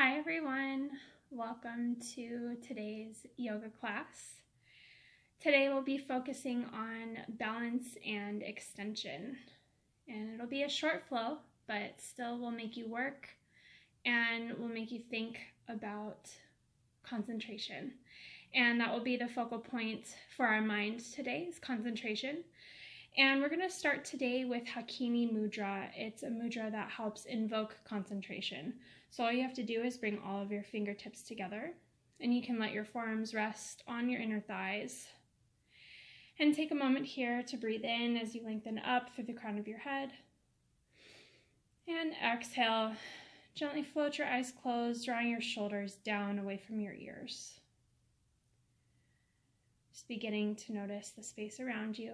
Hi everyone, welcome to today's yoga class. Today we'll be focusing on balance and extension, and it'll be a short flow, but still will make you work and will make you think about concentration. And that will be the focal point for our mind today, is concentration. And we're going to start today with Hakini Mudra. It's a mudra that helps invoke concentration. So all you have to do is bring all of your fingertips together, and you can let your forearms rest on your inner thighs. And take a moment here to breathe in as you lengthen up through the crown of your head. And exhale, gently float your eyes closed, drawing your shoulders down away from your ears. Just beginning to notice the space around you.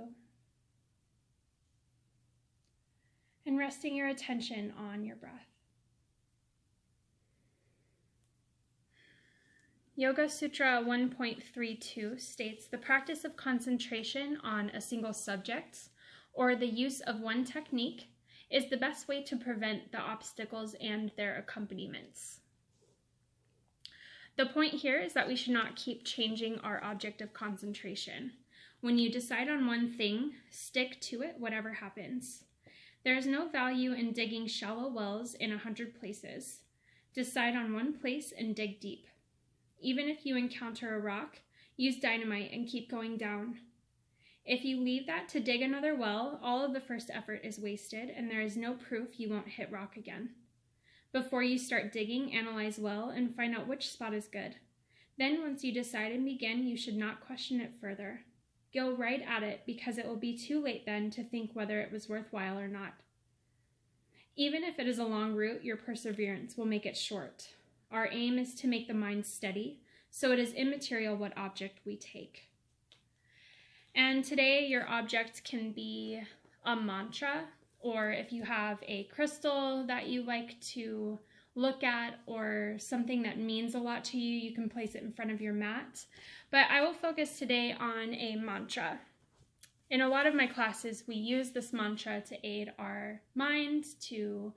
And resting your attention on your breath. Yoga Sutra 1.32 states, the practice of concentration on a single subject or the use of one technique is the best way to prevent the obstacles and their accompaniments. The point here is that we should not keep changing our object of concentration. When you decide on one thing, stick to it whatever happens. There is no value in digging shallow wells in 100 places. Decide on one place and dig deep. Even if you encounter a rock, use dynamite and keep going down. If you leave that to dig another well, all of the first effort is wasted and there is no proof you won't hit rock again. Before you start digging, analyze well and find out which spot is good. Then once you decide and begin, you should not question it further. Go right at it because it will be too late then to think whether it was worthwhile or not. Even if it is a long route, your perseverance will make it short. Our aim is to make the mind steady, so it is immaterial what object we take. And today your object can be a mantra, or if you have a crystal that you like to look at or something that means a lot to you, you can place it in front of your mat. But I will focus today on a mantra. In a lot of my classes, we use this mantra to aid our mind to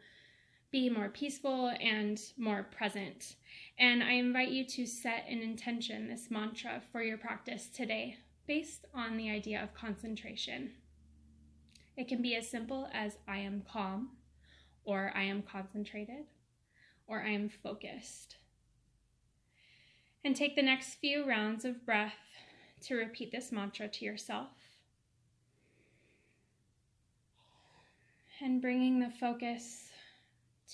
be more peaceful and more present. And I invite you to set an intention, this mantra, for your practice today, based on the idea of concentration. It can be as simple as I am calm, or I am concentrated, or I am focused. And take the next few rounds of breath to repeat this mantra to yourself. And bringing the focus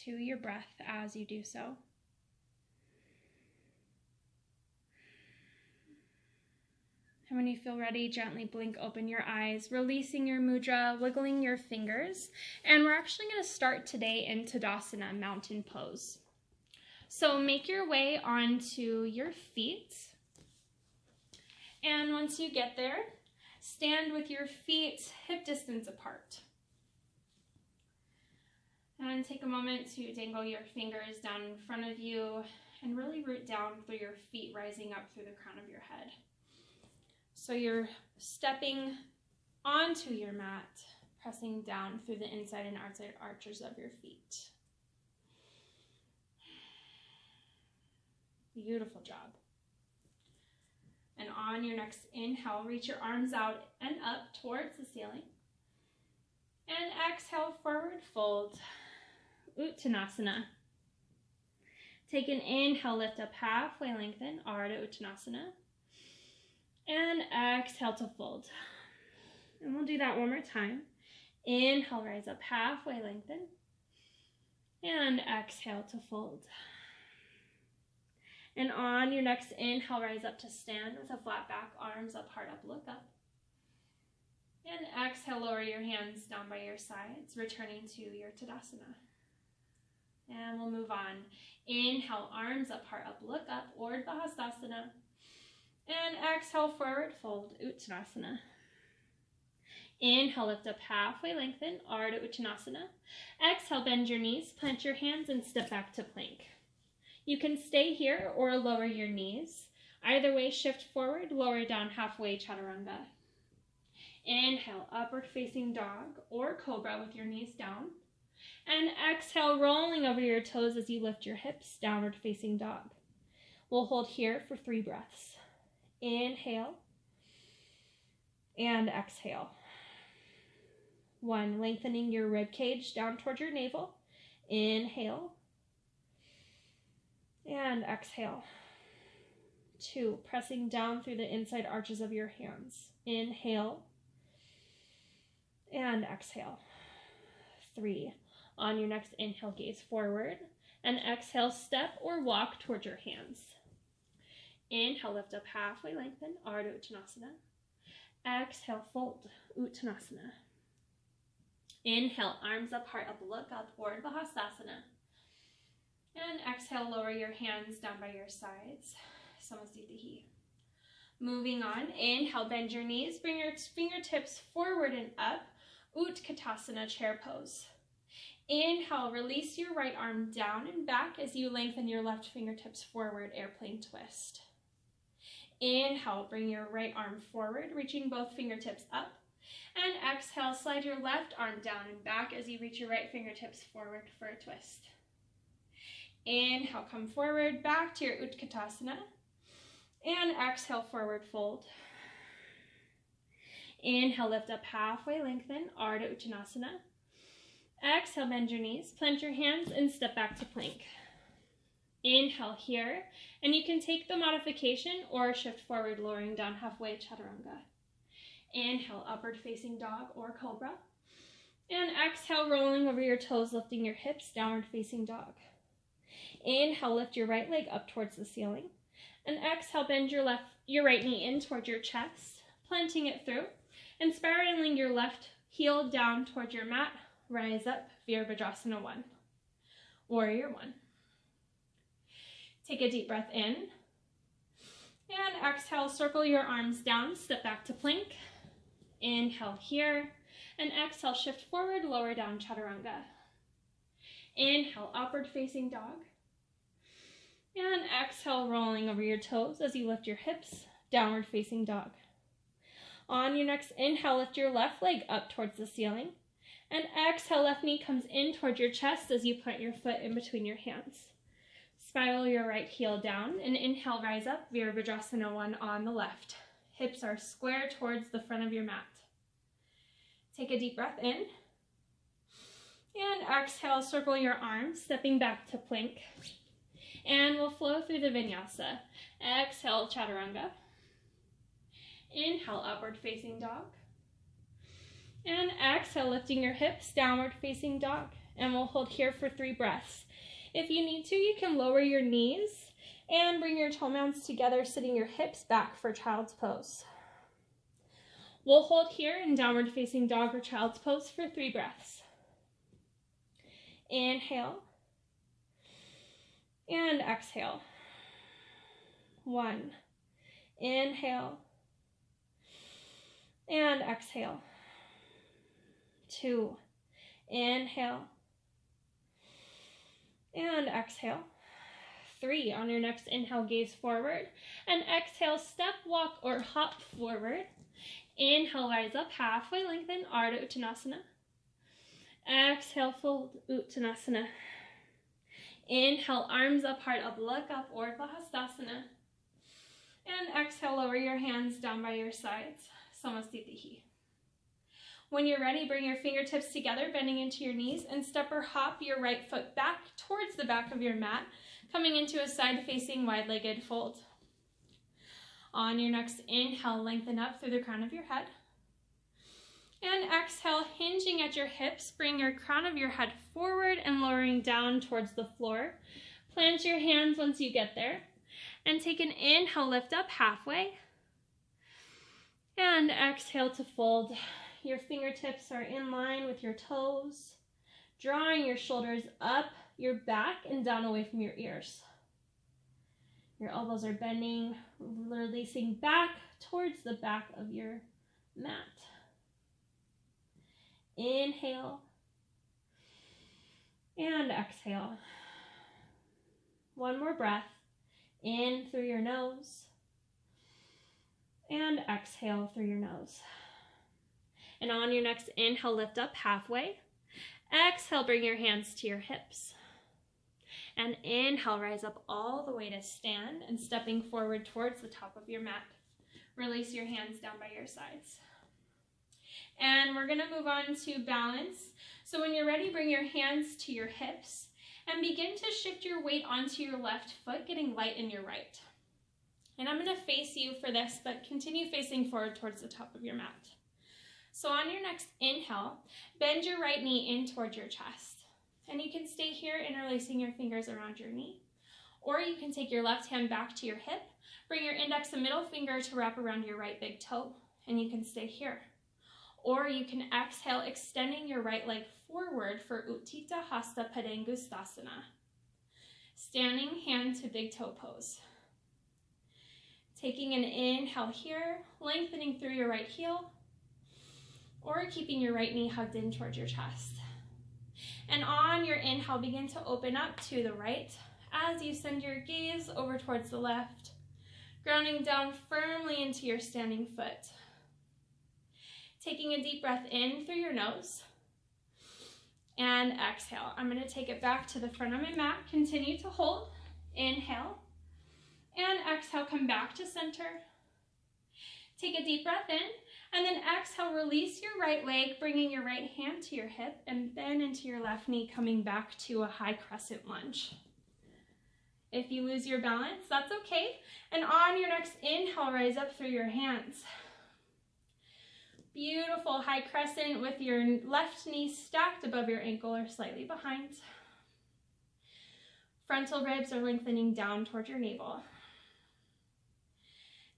to your breath as you do so. And when you feel ready, gently blink open your eyes, releasing your mudra, wiggling your fingers. And we're actually going to start today in Tadasana, mountain pose. So make your way onto your feet. And once you get there, stand with your feet hip distance apart. And take a moment to dangle your fingers down in front of you and really root down through your feet, rising up through the crown of your head. So you're stepping onto your mat, pressing down through the inside and outside arches of your feet. Beautiful job. And on your next inhale, reach your arms out and up towards the ceiling. And exhale, forward fold. Uttanasana. Take an inhale, lift up halfway, lengthen, Ardha Uttanasana. And exhale to fold. And we'll do that one more time. Inhale, rise up halfway, lengthen. And exhale to fold. And on your next inhale, rise up to stand with a flat back, arms up, heart up, look up. And exhale, lower your hands down by your sides, returning to your Tadasana. And we'll move on. Inhale, arms up, heart up, look up, Urdhva Hastasana. And exhale, forward fold, Uttanasana. Inhale, lift up halfway, lengthen, Ardha Uttanasana. Exhale, bend your knees, plant your hands, and step back to plank. You can stay here or lower your knees. Either way, shift forward, lower down halfway, Chaturanga. Inhale, upward facing dog or cobra with your knees down. And exhale, rolling over your toes as you lift your hips, downward facing dog. We'll hold here for 3 breaths. Inhale and exhale. 1, lengthening your rib cage down towards your navel. Inhale and exhale. 2, pressing down through the inside arches of your hands. Inhale and exhale. 3, on your next inhale, gaze forward, and exhale, step or walk towards your hands. Inhale, lift up halfway, lengthen, Ardha Uttanasana. Exhale, fold, Uttanasana. Inhale, arms up, heart up, look up, Urdhva Hastasana. And exhale, lower your hands down by your sides, Samasthitihi. Moving on, inhale, bend your knees, bring your fingertips forward and up, Utkatasana, chair pose. Inhale, release your right arm down and back as you lengthen your left fingertips forward, airplane twist. Inhale, bring your right arm forward, reaching both fingertips up. And exhale, slide your left arm down and back as you reach your right fingertips forward for a twist. Inhale, come forward, back to your Utkatasana. And exhale, forward fold. Inhale, lift up halfway, lengthen, Ardha Uttanasana. Exhale, bend your knees, plant your hands, and step back to plank. Inhale here, and you can take the modification or shift forward, lowering down halfway, Chaturanga. Inhale, upward facing dog or cobra. And exhale, rolling over your toes, lifting your hips, downward facing dog. Inhale, lift your right leg up towards the ceiling. And exhale, bend your right knee in towards your chest, planting it through, and spiraling your left heel down towards your mat. Rise up, Virabhadrasana 1, Warrior 1. Take a deep breath in, and exhale, circle your arms down, step back to plank. Inhale here, and exhale, shift forward, lower down, Chaturanga. Inhale, upward facing dog. And exhale, rolling over your toes as you lift your hips, downward facing dog. On your next inhale, lift your left leg up towards the ceiling. And exhale, left knee comes in towards your chest as you plant your foot in between your hands. Spiral your right heel down, and inhale, rise up, Virabhadrasana 1 on the left. Hips are square towards the front of your mat. Take a deep breath in. And exhale, circle your arms, stepping back to plank. And we'll flow through the Vinyasa. Exhale, Chaturanga. Inhale, upward facing dog. And exhale, lifting your hips, downward facing dog. And we'll hold here for 3 breaths. If you need to, you can lower your knees and bring your toe mounds together, sitting your hips back for child's pose. We'll hold here in downward facing dog or child's pose for 3 breaths. Inhale. And exhale. 1. Inhale. And exhale. 2. Inhale. And exhale. 3. On your next inhale, gaze forward. And exhale, step, walk, or hop forward. Inhale, rise up, halfway lengthen, Ardha Uttanasana. Exhale, fold, Uttanasana. Inhale, arms up, heart up, look up, Urdhva Hastasana. And exhale, lower your hands down by your sides, Samasthitihi. When you're ready, bring your fingertips together, bending into your knees, and step or hop your right foot back towards the back of your mat, coming into a side-facing wide-legged fold. On your next inhale, lengthen up through the crown of your head. And exhale, hinging at your hips, bring your crown of your head forward and lowering down towards the floor. Plant your hands once you get there. And take an inhale, lift up halfway. And exhale to fold. Your fingertips are in line with your toes, drawing your shoulders up your back and down away from your ears. Your elbows are bending, releasing back towards the back of your mat. Inhale and exhale. 1 more breath. In through your nose and exhale through your nose. And on your next inhale, lift up halfway. Exhale, bring your hands to your hips. And inhale, rise up all the way to stand and stepping forward towards the top of your mat. Release your hands down by your sides. And we're gonna move on to balance. So when you're ready, bring your hands to your hips and begin to shift your weight onto your left foot, getting light in your right. And I'm gonna face you for this, but continue facing forward towards the top of your mat. So on your next inhale, bend your right knee in towards your chest. And you can stay here interlacing your fingers around your knee. Or you can take your left hand back to your hip, bring your index and middle finger to wrap around your right big toe, and you can stay here. Or you can exhale, extending your right leg forward for Utthita Hasta Padangusthasana. Standing hand to big toe pose. Taking an inhale here, lengthening through your right heel, or keeping your right knee hugged in towards your chest. And on your inhale, begin to open up to the right as you send your gaze over towards the left, grounding down firmly into your standing foot. Taking a deep breath in through your nose, and exhale. I'm going to take it back to the front of my mat. Continue to hold. Inhale, and exhale, come back to center. Take a deep breath in, and then exhale, release your right leg, bringing your right hand to your hip, and bend into your left knee, coming back to a high crescent lunge. If you lose your balance, that's okay. And on your next inhale, rise up through your hands. Beautiful high crescent with your left knee stacked above your ankle or slightly behind. Frontal ribs are lengthening down toward your navel.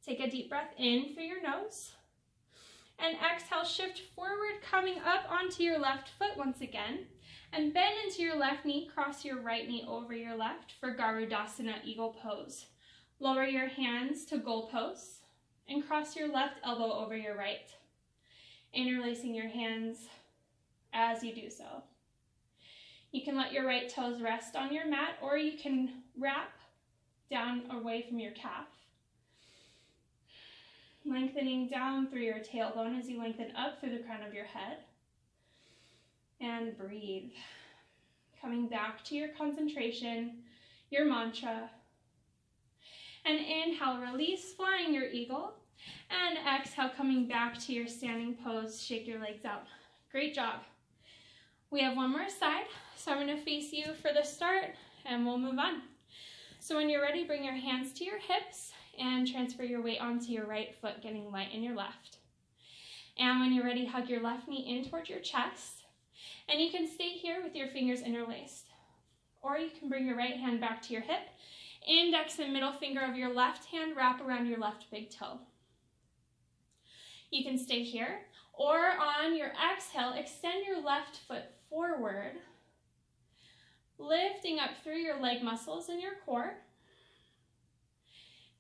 Take a deep breath in through your nose. And exhale, shift forward, coming up onto your left foot once again. And bend into your left knee, cross your right knee over your left for Garudasana Eagle Pose. Lower your hands to goal pose and cross your left elbow over your right. Interlacing your hands as you do so. You can let your right toes rest on your mat, or you can wrap down away from your calf. Lengthening down through your tailbone as you lengthen up through the crown of your head. And breathe. Coming back to your concentration, your mantra. And inhale, release, flying your eagle. And exhale, coming back to your standing pose, shake your legs out. Great job. We have one more side, so I'm going to face you for the start, and we'll move on. So when you're ready, bring your hands to your hips and transfer your weight onto your right foot, getting light in your left. And when you're ready, hug your left knee in towards your chest, and you can stay here with your fingers interlaced. Or you can bring your right hand back to your hip, index and middle finger of your left hand wrap around your left big toe. You can stay here, or on your exhale, extend your left foot forward, lifting up through your leg muscles and your core.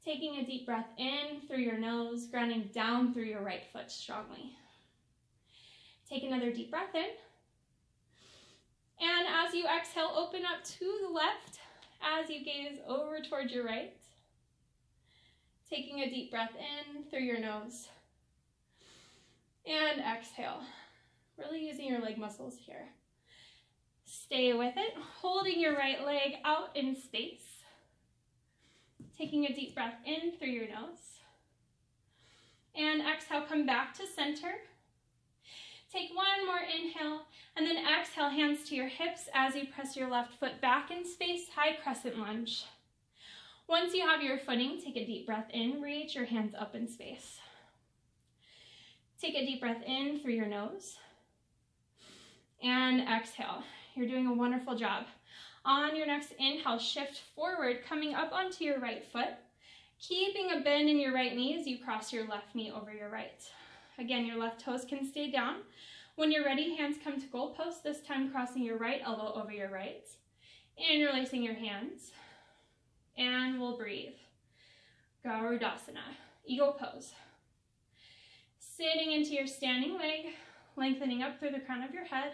Taking a deep breath in through your nose, grounding down through your right foot strongly. Take another deep breath in. And as you exhale, open up to the left as you gaze over towards your right. Taking a deep breath in through your nose. And exhale, really using your leg muscles here. Stay with it, holding your right leg out in space. Taking a deep breath in through your nose. And exhale, come back to center. Take one more inhale, and then exhale, hands to your hips as you press your left foot back in space, high crescent lunge. Once you have your footing, take a deep breath in, reach your hands up in space. Take a deep breath in through your nose. And exhale. You're doing a wonderful job. On your next inhale, shift forward, coming up onto your right foot, keeping a bend in your right knee as you cross your left knee over your right. Again, your left toes can stay down. When you're ready, hands come to goal post, this time crossing your right elbow over your right. Interlacing your hands. And we'll breathe. Garudasana, Eagle Pose. Sitting into your standing leg, lengthening up through the crown of your head.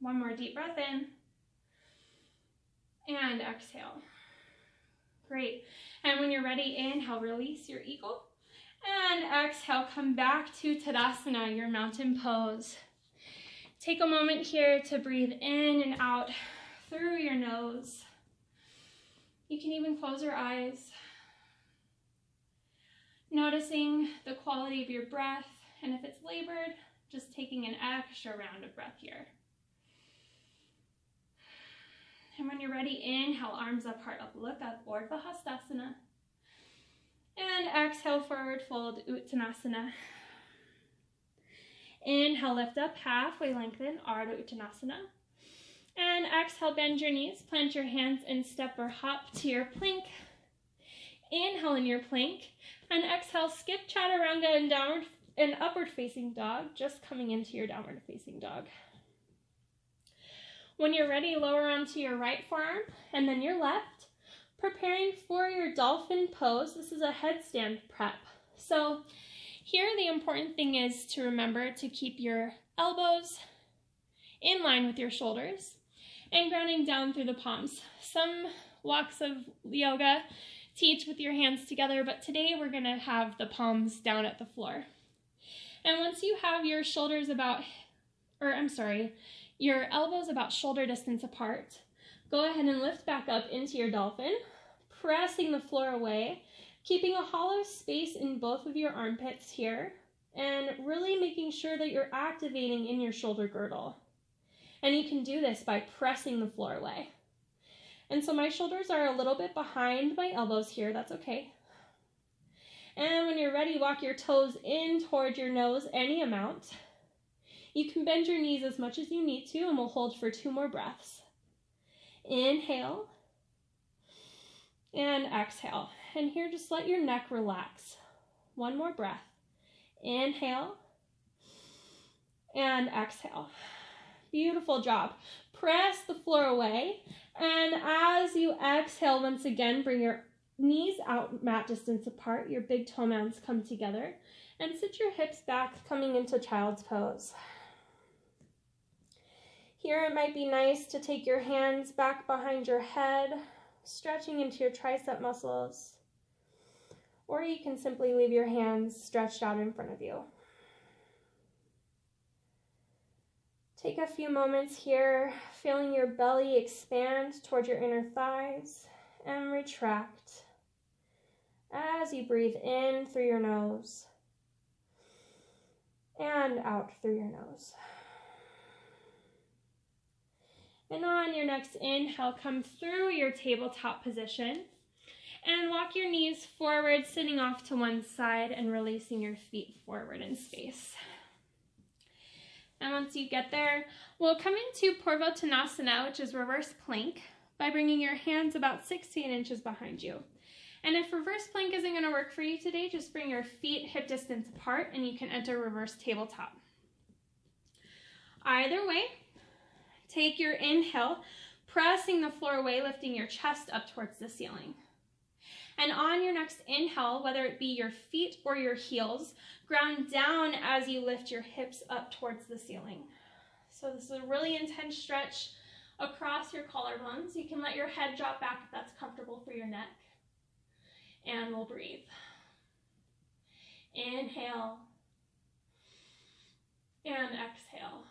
One more deep breath in. And exhale. Great. And when you're ready, inhale, release your eagle. And exhale, come back to Tadasana, your mountain pose. Take a moment here to breathe in and out through your nose. You can even close your eyes, noticing the quality of your breath, and if it's labored, just taking an extra round of breath here. And when you're ready, inhale, arms up, heart up, look up, Urdhva Hastasana. And exhale, forward fold, Uttanasana. Inhale, lift up, halfway lengthen, Ardha Uttanasana. And exhale, bend your knees, plant your hands, and step or hop to your plank. Inhale in your plank, and exhale, skip Chaturanga and downward and upward facing dog, just coming into your downward facing dog. When you're ready, lower onto your right forearm and then your left, preparing for your dolphin pose. This is a headstand prep. So here the important thing is to remember to keep your elbows in line with your shoulders and grounding down through the palms. Some walks of yoga teach with your hands together, but today we're going to have the palms down at the floor. And once you have your shoulders your elbows about shoulder distance apart, go ahead and lift back up into your dolphin, pressing the floor away, keeping a hollow space in both of your armpits here, and really making sure that you're activating in your shoulder girdle. And you can do this by pressing the floor away. And so my shoulders are a little bit behind my elbows here, that's okay. And when you're ready, walk your toes in toward your nose any amount. You can bend your knees as much as you need to, and we'll hold for 2 more breaths. Inhale and exhale. And here, just let your neck relax. 1 more breath. Inhale and exhale. Beautiful job. Press the floor away, and as you exhale, once again, bring your knees out mat distance apart, your big toe mounds come together, and sit your hips back, coming into child's pose. Here it might be nice to take your hands back behind your head, stretching into your tricep muscles, or you can simply leave your hands stretched out in front of you. Take a few moments here, feeling your belly expand toward your inner thighs and retract as you breathe in through your nose and out through your nose. And on your next inhale, come through your tabletop position and walk your knees forward, sitting off to one side and releasing your feet forward in space. And once you get there, we'll come into Purvottanasana, which is reverse plank, by bringing your hands about 16 inches behind you. And if reverse plank isn't going to work for you today, just bring your feet hip distance apart and you can enter reverse tabletop. Either way, take your inhale, pressing the floor away, lifting your chest up towards the ceiling. And on your next inhale, whether it be your feet or your heels, ground down as you lift your hips up towards the ceiling. So this is a really intense stretch across your collarbones. You can let your head drop back if that's comfortable for your neck. And we'll breathe. Inhale. And exhale.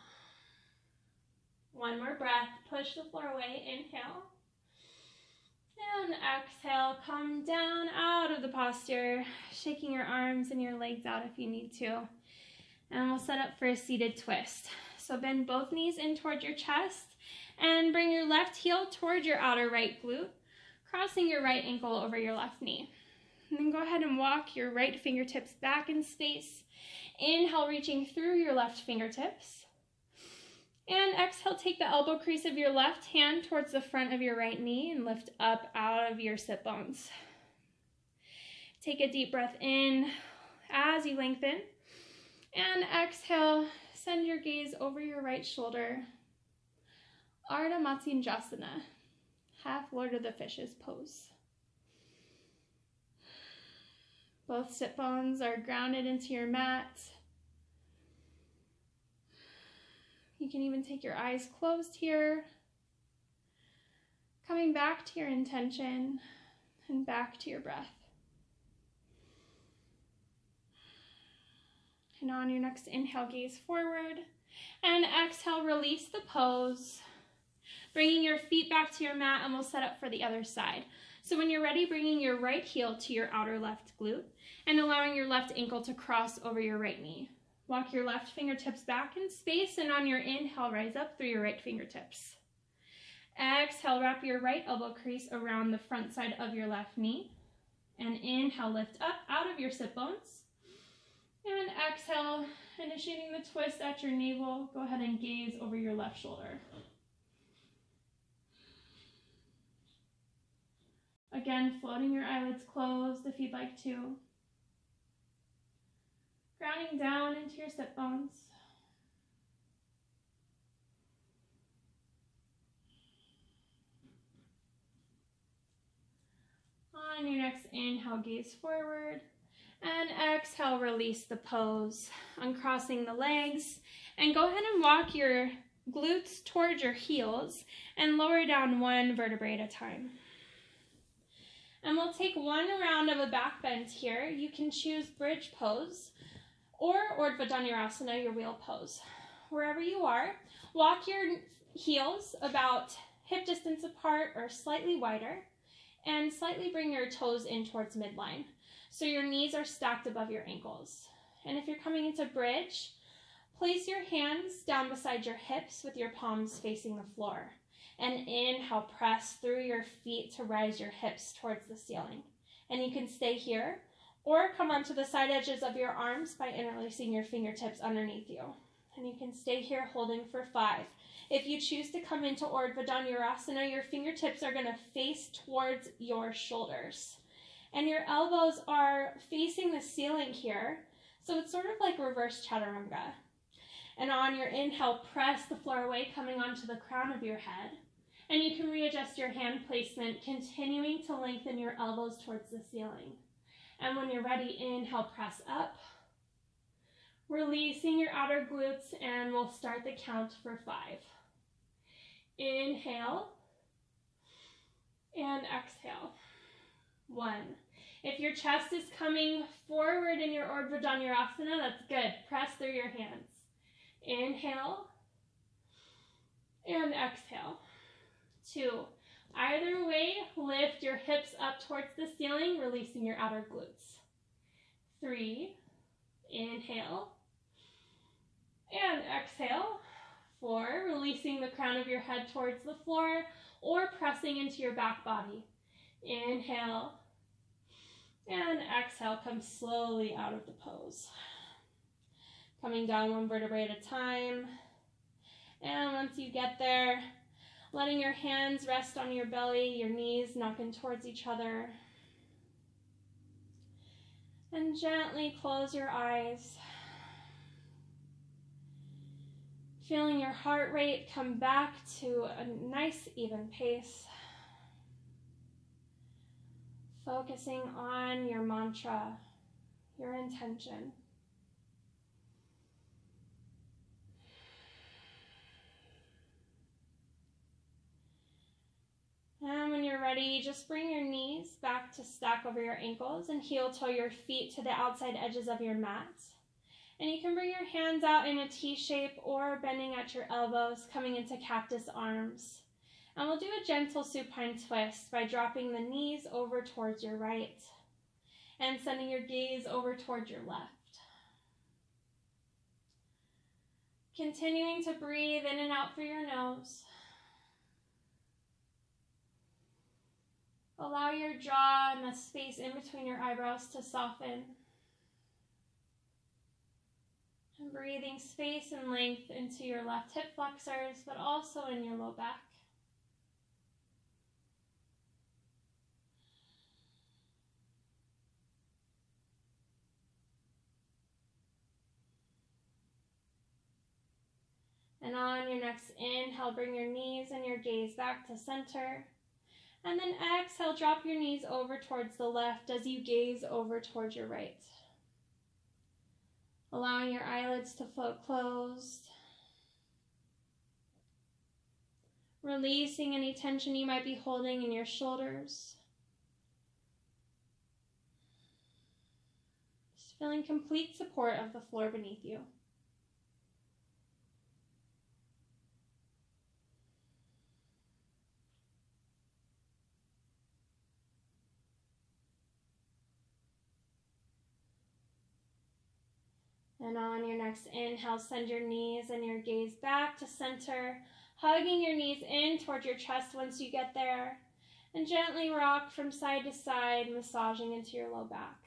1 more breath. Push the floor away. Inhale. And exhale. Come down out of the posture, shaking your arms and your legs out if you need to. And we'll set up for a seated twist. So bend both knees in toward your chest and bring your left heel toward your outer right glute, crossing your right ankle over your left knee. And then go ahead and walk your right fingertips back in space. Inhale, reaching through your left fingertips. And exhale, take the elbow crease of your left hand towards the front of your right knee and lift up out of your sit bones. Take a deep breath in as you lengthen. And exhale, send your gaze over your right shoulder. Ardha Matsyendrasana, half Lord of the Fishes pose. Both sit bones are grounded into your mat. You can even take your eyes closed here. Coming back to your intention and back to your breath. And on your next inhale, gaze forward. And exhale, release the pose. Bringing your feet back to your mat, and we'll set up for the other side. So when you're ready, bringing your right heel to your outer left glute and allowing your left ankle to cross over your right knee. Walk your left fingertips back in space, and on your inhale, rise up through your right fingertips. Exhale, wrap your right elbow crease around the front side of your left knee. And inhale, lift up out of your sit bones. And exhale, initiating the twist at your navel, go ahead and gaze over your left shoulder. Again, floating your eyelids closed if you'd like to. Grounding down into your sit bones. On your next inhale, gaze forward. And exhale, release the pose. Uncrossing the legs. And go ahead and walk your glutes towards your heels and lower down one vertebrae at a time. And we'll take one round of a back bend here. You can choose bridge pose or Urdhva Dhanurasana, your wheel pose. Wherever you are, walk your heels about hip distance apart or slightly wider, and slightly bring your toes in towards midline. So your knees are stacked above your ankles. And if you're coming into bridge, place your hands down beside your hips with your palms facing the floor. And inhale, press through your feet to rise your hips towards the ceiling. And you can stay here or come onto the side edges of your arms by interlacing your fingertips underneath you. And you can stay here holding for 5. If you choose to come into Urdhva Dhanurasana, your fingertips are going to face towards your shoulders. And your elbows are facing the ceiling here. So it's sort of like reverse chaturanga. And on your inhale, press the floor away, coming onto the crown of your head. And you can readjust your hand placement, continuing to lengthen your elbows towards the ceiling. And when you're ready, inhale, press up. Releasing your outer glutes, and we'll start the count for 5. Inhale. And exhale. 1. If your chest is coming forward in your Urdhva Dhanurasana, that's good. Press through your hands. Inhale. And exhale. 2. Either way, lift your hips up towards the ceiling, releasing your outer glutes. 3. Inhale. And exhale. 4. Releasing the crown of your head towards the floor or pressing into your back body. Inhale. And exhale, come slowly out of the pose. Coming down one vertebrae at a time. And once you get there, letting your hands rest on your belly, your knees knocking towards each other. And gently close your eyes. Feeling your heart rate come back to a nice even pace. Focusing on your mantra, your intention. And when you're ready, just bring your knees back to stack over your ankles and heel toe your feet to the outside edges of your mat. And you can bring your hands out in a T shape or bending at your elbows, coming into cactus arms. And we'll do a gentle supine twist by dropping the knees over towards your right and sending your gaze over towards your left. Continuing to breathe in and out through your nose. Allow your jaw and the space in between your eyebrows to soften. And breathing space and length into your left hip flexors, but also in your low back. And on your next inhale, bring your knees and your gaze back to center. And then exhale, drop your knees over towards the left as you gaze over towards your right. Allowing your eyelids to float closed. Releasing any tension you might be holding in your shoulders. Just feeling complete support of the floor beneath you. And on your next inhale, send your knees and your gaze back to center, hugging your knees in toward your chest once you get there, and gently rock from side to side, massaging into your low back.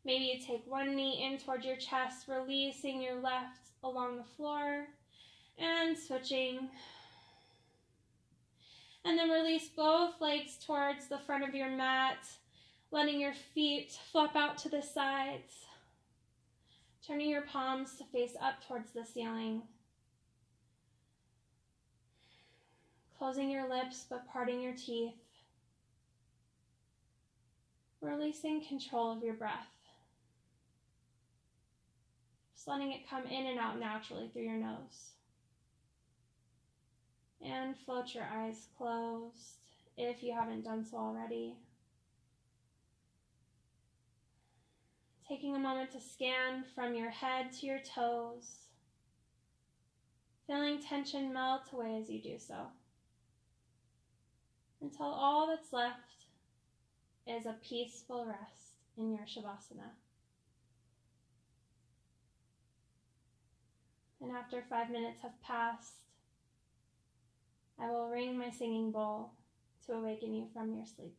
Maybe you take one knee in toward your chest, releasing your left along the floor, and switching. And then release both legs towards the front of your mat, letting your feet flop out to the sides, turning your palms to face up towards the ceiling. Closing your lips but parting your teeth. Releasing control of your breath. Just letting it come in and out naturally through your nose. And float your eyes closed if you haven't done so already. Taking a moment to scan from your head to your toes, feeling tension melt away as you do so, until all that's left is a peaceful rest in your Shavasana. And after 5 minutes have passed, I will ring my singing bowl to awaken you from your sleep.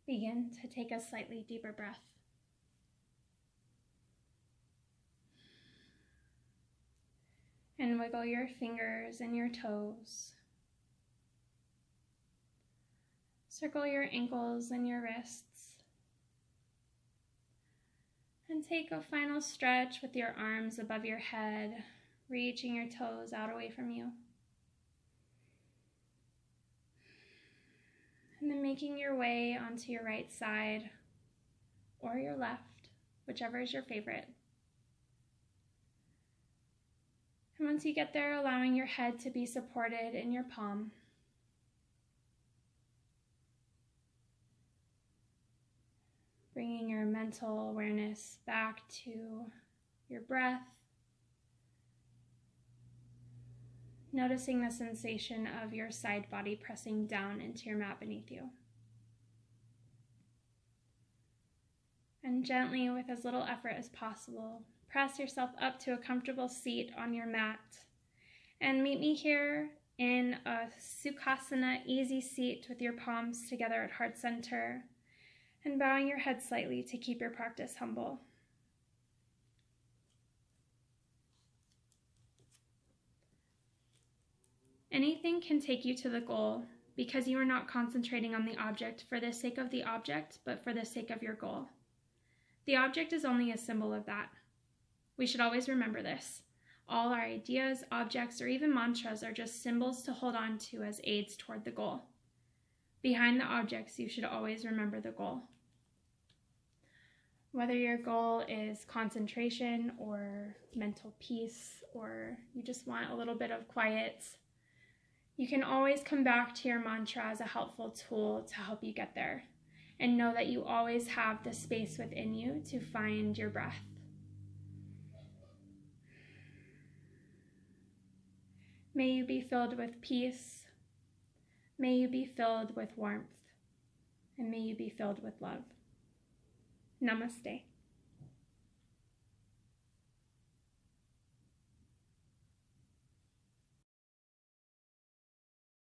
Begin to take a slightly deeper breath. And wiggle your fingers and your toes. Circle your ankles and your wrists. And take a final stretch with your arms above your head, reaching your toes out away from you. And then making your way onto your right side or your left, whichever is your favorite. And once you get there, allowing your head to be supported in your palm. Bringing your mental awareness back to your breath. Noticing the sensation of your side body pressing down into your mat beneath you. And gently, with as little effort as possible, press yourself up to a comfortable seat on your mat. And meet me here in a Sukhasana easy seat with your palms together at heart center and bowing your head slightly to keep your practice humble. Anything can take you to the goal because you are not concentrating on the object for the sake of the object, but for the sake of your goal. The object is only a symbol of that. We should always remember this. All our ideas, objects, or even mantras are just symbols to hold on to as aids toward the goal. Behind the objects, you should always remember the goal. Whether your goal is concentration or mental peace, or you just want a little bit of quiet, you can always come back to your mantra as a helpful tool to help you get there. And know that you always have the space within you to find your breath. May you be filled with peace. May you be filled with warmth. And may you be filled with love. Namaste.